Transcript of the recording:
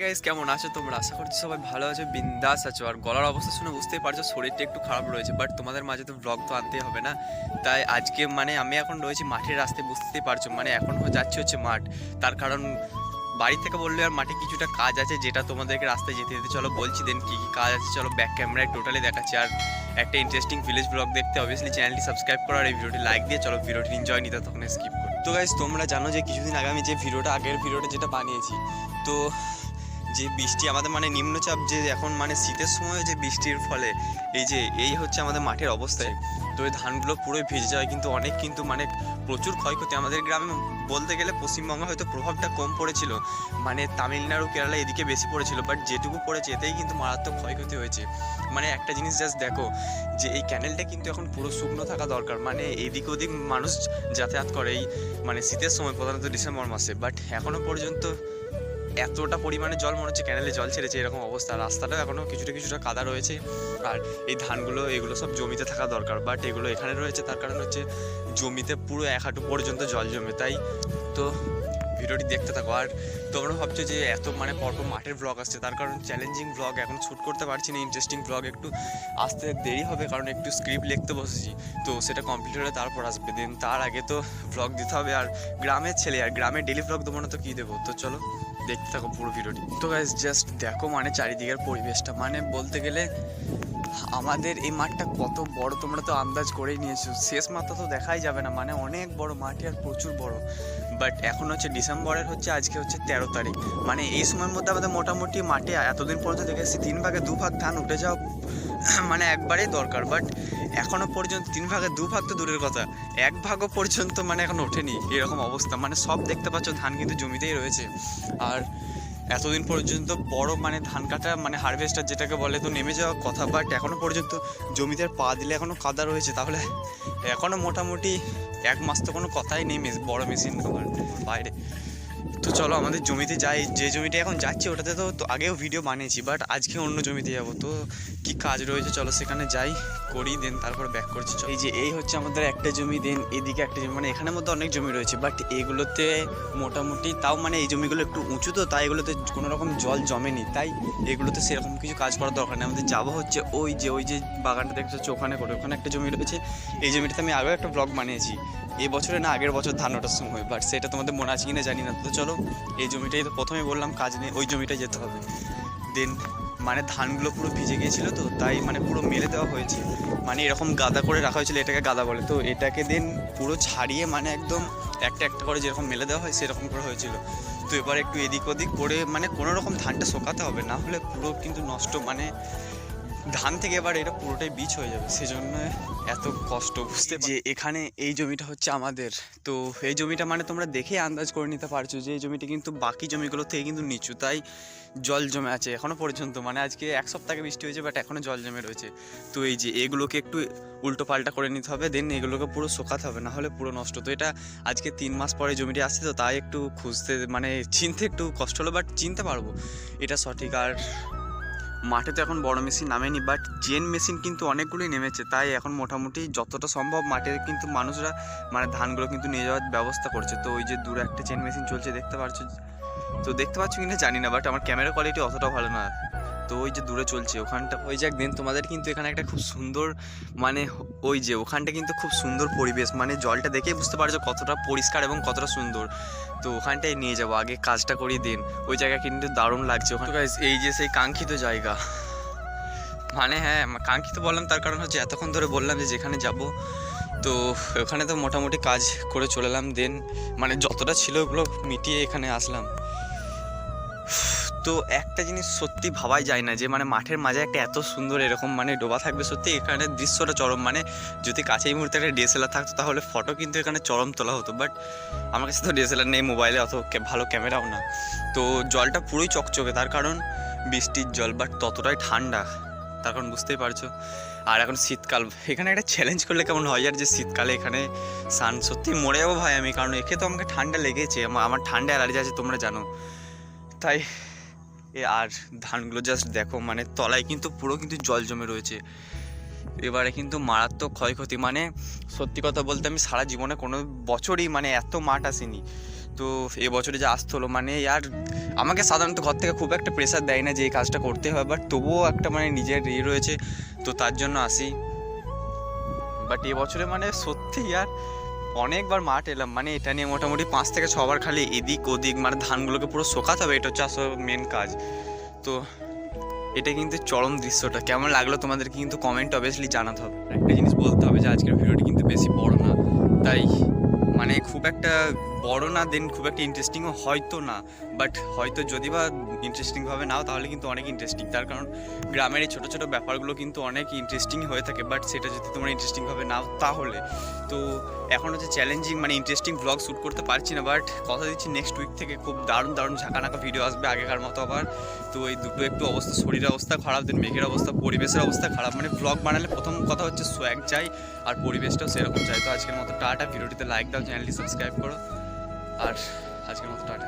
Guys কেমন আছো তোমরা? আশা করছি সবাই ভালো আছো, বিন্দাস আছো। আর গলার অবস্থা শুনে বুঝতেই পারছো শরীরটা একটু খারাপ রয়েছে, বাট তোমাদের মাঝে তো ব্লগ তো আনতেই হবে না। তাই আজকে আমি এখন রয়েছি মাঠের রাস্তায়, বুঝতেই পারছো এখন যাচ্ছি হচ্ছে মাঠ। তার কারণ বাড়ি থেকে বললে আর মাঠে কিছুটা কাজ আছে, যেটা তোমাদেরকে রাস্তায় যেতে যেতে চলো বলছি। দেন কী কী কাজ আছে চলো ব্যাক ক্যামেরায় টোটালি দেখাচ্ছি। আর একটা ইন্টারেস্টিং ভিলেজ ব্লগ দেখতে অবভিয়াসলি চ্যানেলটি সাবস্ক্রাইব করো আর এই ভিডিওটি লাইক দিয়ে চলো ভিডিওটি এনজয় নিতে তখন স্কিপ করো। তো গাইস তোমরা জানো যে কিছুদিন আগে আমি যে আগের ভিডিওটা যেটা বানিয়েছি, তো যে বৃষ্টি আমাদের নিম্নচাপ, যে এখন শীতের সময় যে বৃষ্টির ফলে এই হচ্ছে আমাদের মাঠের অবস্থায়। তো এই ধানগুলো পুরোই ভেজে যায়, কিন্তু অনেক প্রচুর ক্ষয়ক্ষতি আমাদের গ্রামে। বলতে গেলে পশ্চিমবঙ্গে হয়তো প্রভাবটা কম পড়েছিল, তামিলনাড়ু কেরালা এদিকে বেশি পড়েছিল, বাট যেটুকু পড়েছে এতেই কিন্তু মারাত্মক ক্ষয়ক্ষতি হয়েছে। একটা জিনিস জাস্ট দেখো, যে এই ক্যানেলটা কিন্তু এখন পুরো শুকনো থাকা দরকার। এদিক ওদিক মানুষ যাতায়াত করে এই শীতের সময়, প্রধানত ডিসেম্বর মাসে, বাট এখনও পর্যন্ত এতটা পরিমাণে জল মনে হচ্ছে ক্যানেলে জল ছেড়েছে, এরকম অবস্থা। রাস্তাটাও এখনও কিছুটা কাদা রয়েছে। আর এই ধানগুলো এগুলো সব জমিতে থাকা দরকার, বাট এগুলো এখানে রয়েছে, তার কারণ হচ্ছে জমিতে পুরো 1 হাঁটু পর্যন্ত জল জমে। তাই তো ভিডিওটি দেখতে থাকো। আর তোমরা ভাবছো যে এত পরপর মাঠের ব্লগ আসছে, তার কারণ চ্যালেঞ্জিং ব্লগ এখন শ্যুট করতে পারছি না। ইন্টারেস্টিং ব্লগ একটু আসতে দেরি হবে, কারণ একটু স্ক্রিপ্ট লিখতে বসেছি, তো সেটা কমপ্লিট হলে তারপর আসবে। দেন তার আগে তো ব্লগ দিতে হবে। আর গ্রামের ছেলে, আর গ্রামের ডেলি ব্লগ দেবো না তো কী দেবো? তো চলো দেখতে থাকো পুরো ভিডিওটি। তো গাইস জাস্ট দেখো চারিদিকের পরিবেশটা, বলতে গেলে আমাদের এই মাঠটা কত বড় তোমরা তো আন্দাজ করেই নিয়েছো। শেষ মাথা তো দেখাই যাবে না, অনেক বড় মাঠে আর প্রচুর বড়। বাট এখন হচ্ছে ডিসেম্বরের আজকে হচ্ছে 13 তারিখ। এই সময়ের মধ্যে আমাদের মোটামুটি মাঠে এতদিন পর্যন্ত দেখেছি 3 ভাগে 2 ভাগ ধান উঠে যাওয়া একবারেই দরকার। বাট এখনও পর্যন্ত 3 ভাগে 2 ভাগ তো দূরের কথা, 1 ভাগও পর্যন্ত এখন ওঠেনি। এরকম অবস্থা, সব দেখতে পাচ্ছ ধান কিন্তু জমিতেই রয়েছে। আর এতদিন পর্যন্ত বড় ধান কাটা হারভেস্টার যেটাকে বলে, তো নেমে যাওয়ার কথা, বাট এখনও পর্যন্ত জমিতে পা দিলে এখনও কাদা রয়েছে। তাহলে এখনও মোটামুটি 1 মাস তো কোনো কথাই নেই বড় মেশিন আমার বাইরে। তো চলো আমাদের জমিতে যাই। যে জমিটা এখন যাচ্ছি ওটাতে তো আগেও ভিডিও বানিয়েছি, বাট আজকে অন্য জমিতে যাবো। তো কি কাজ রয়েছে চলো সেখানে যাই, করি, দেন তারপর ব্যাক করছি। এই হচ্ছে আমাদের একটা জমি, দেন এদিকে একটা জমি, এখানের মধ্যে অনেক জমি রয়েছে, বাট এগুলোতে মোটামুটি তাও এই জমিগুলো একটু উঁচু, তো তাই এগুলোতে কোনো রকম জল জমেনি, তাই এগুলোতে সেরকম কিছু কাজ করার দরকার নেই। আমাদের যাবো হচ্ছে ওই যে বাগানটা দেখতে হচ্ছে ওখানে করে, ওখানে একটা জমি রয়েছে। এই জমিটাতে আমি আগেও একটা ব্লগ বানিয়েছি, এই বছরে না আগের বছর ধান ওঠার সময়, বাট সেটা তোমাদের মনে আছে কিনা জানি না। তো চলো এই জমিটাই তো প্রথমে বললাম কাজ নেই, ওই জমিটাই যেতে হবে। দেন ধানগুলো পুরো ভিজে গিয়েছিলো, তো তাই পুরো মেলে দেওয়া হয়েছে, এরকম গাদা করে রাখা হয়েছিল, এটাকে গাদা বলে। তো এটাকে দেন পুরো ছাড়িয়ে একদম একটা একটা করে যেরকম মেলে দেওয়া হয় সেরকম করে হয়েছিল। তো এবার একটু এদিক ওদিক করে কোনো রকম ধানটা শোকাতে হবে, না হলে পুরো কিন্তু নষ্ট, ধান থেকে এবার এটা পুরোটাই বীজ হয়ে যাবে, সেজন্য এত কষ্ট। বুঝতে যে এখানে এই জমিটা হচ্ছে আমাদের। তো এই জমিটা তোমরা দেখে আন্দাজ করে নিতে পারছো যে এই জমিটা কিন্তু বাকি জমিগুলো থেকে কিন্তু নিচু, তাই জল জমে আছে এখনও পর্যন্ত। আজকে 1 সপ্তাহে বৃষ্টি হয়েছে, বাট এখনও জল জমে রয়েছে। তো এই যে এগুলোকে একটু উল্টো পাল্টা করে নিতে হবে, দেন এগুলোকে পুরো শোকাতে হবে, না হলে পুরো নষ্ট। তো এটা আজকে 3 মাস পরে জমিটি আসছে, তো তাই একটু খুঁজতে চিনতে একটু কষ্ট হলো, বাট চিনতে পারবো এটা সঠিক। আর মাঠে তো এখন বড় মেশিন নামেনি, বাট চেন মেশিন কিন্তু অনেকগুলোই নেমেছে, তাই এখন মোটামুটি যতটা সম্ভব মাঠে কিন্তু মানুষরা ধানগুলো কিন্তু নিয়ে যাওয়ার ব্যবস্থা করছে। তো ওই যে দূরে একটা চেন মেশিন চলছে দেখতে পাচ্ছ কিনা জানি না, বাট আমার ক্যামেরা কোয়ালিটি অতটা ভালো না। তো ওই যে দূরে চলছে ওখানটা, ওই যাক। দেন তোমাদের কিন্তু এখানে একটা খুব সুন্দর ওই যে ওখানটা কিন্তু খুব সুন্দর পরিবেশ, জলটা দেখেই বুঝতে পারছো কতটা পরিষ্কার এবং কতটা সুন্দর। তো ওখানটায় নিয়ে যাবো, আগে কাজটা করিয়ে দিন। ওই জায়গা কিন্তু দারুণ লাগছে ওখানে। এই যে সেই কাঙ্ক্ষিত জায়গা, হ্যাঁ কাঙ্ক্ষিত বললাম তার কারণ হচ্ছে এতক্ষণ ধরে বললাম যে যেখানে যাব, তো ওখানে তো মোটামুটি কাজ করে চলে এলাম। দেন যতটা ছিল ওগুলো মিটিয়ে এখানে আসলাম। তো একটা জিনিস সত্যি ভাবাই যায় না যে মাঠের মাঝে একটা এত সুন্দর এরকম ডোবা থাকবে। সত্যি এখানে দৃশ্যটা চরম, যদি কাছে এই মুহূর্তে একটা ডিএসএলআর থাকতো তাহলে ফটো কিন্তু এখানে চরম তোলা হতো, বাট আমার কাছে তো ডিএসএলআর নেই, মোবাইলে অত ভালো ক্যামেরাও না। তো জলটা পুরোই চকচকে, তার কারণ বৃষ্টির জল, বাট ততটাই ঠান্ডা, তার কারণ বুঝতেই পারছো। আর এখন শীতকাল, এখানে একটা চ্যালেঞ্জ করলে কেমন হয়, আর যে শীতকালে এখানে সান সত্যি মরে যাবো ভাই আমি, কারণ একে তো আমাকে ঠান্ডা লেগেছে, আমার ঠান্ডা অ্যালার্জি আছে তোমরা জানো। তাই আর ধানগুলো জাস্ট দেখো, তলায় কিন্তু পুরো কিন্তু জল জমে রয়েছে। এবারে কিন্তু মারাত্মক ক্ষয়ক্ষতি, সত্যি কথা বলতে আমি সারা জীবনে কোনো বছরই এত মাঠ আসেনি। তো এবছরে যে আসতে হলো মানে আর আমাকে সাধারণত ঘর থেকে খুব একটা প্রেশার দেয় না যে এই কাজটা করতে হবে, বাট তবুও একটা মানে নিজের রয়েছে, তো তার জন্য আসি। বাট এবছরে মানে সত্যি আর অনেকবার মাঠ এলাম, মানে এটা নিয়ে মোটামুটি 5 থেকে 6বার খালি এদিক ওদিক, মানে ধানগুলোকে পুরো শোকাতে হবে, এটা হচ্ছে আসলে মেন কাজ। তো এটা কিন্তু চরম দৃশ্যটা কেমন লাগলো তোমাদের কিন্তু কমেন্ট অবভিয়াসলি জানাতে হবে। একটা জিনিস বলতে হবে যে আজকের ভিডিওটি কিন্তু বেশি বড় না, তাই মানে খুব একটা বড় না, দেন খুব একটা ইন্টারেস্টিংও হয়তো না, বাট হয়তো যদি বা ইন্টারেস্টিংভাবে নাও তাহলে কিন্তু অনেক ইন্টারেস্টিং, তার কারণ গ্রামের এই ছোটো ছোটো ব্যাপারগুলো কিন্তু অনেক ইন্টারেস্টিং হয়ে থাকে, বাট সেটা যদি তোমরা ইন্টারেস্টিংভাবে নাও তাহলে। তো এখন হচ্ছে চ্যালেঞ্জিং মানে ইন্টারেস্টিং ব্লগ শ্যুট করতে পারছি না, বাট কথা দিচ্ছি নেক্সট উইক থেকে খুব দারুণ দারুণ ঝাঁকানাকা ভিডিও আসবে আগেকার মতো আবার। তো এই দুটো একটু অবস্থা, শরীরের অবস্থা খারাপ, দেন মেঘের অবস্থা, পরিবেশের অবস্থা খারাপ, মানে ব্লগ বানালে প্রথম কথা হচ্ছে সোয়াগ চাই আর পরিবেশটাও সেরকম চাই। তো আজকের মতো টাটা, ভিডিওটিতে লাইক দাও, চ্যানেলটি সাবস্ক্রাইব করো, আর আজকের মতো টাটা।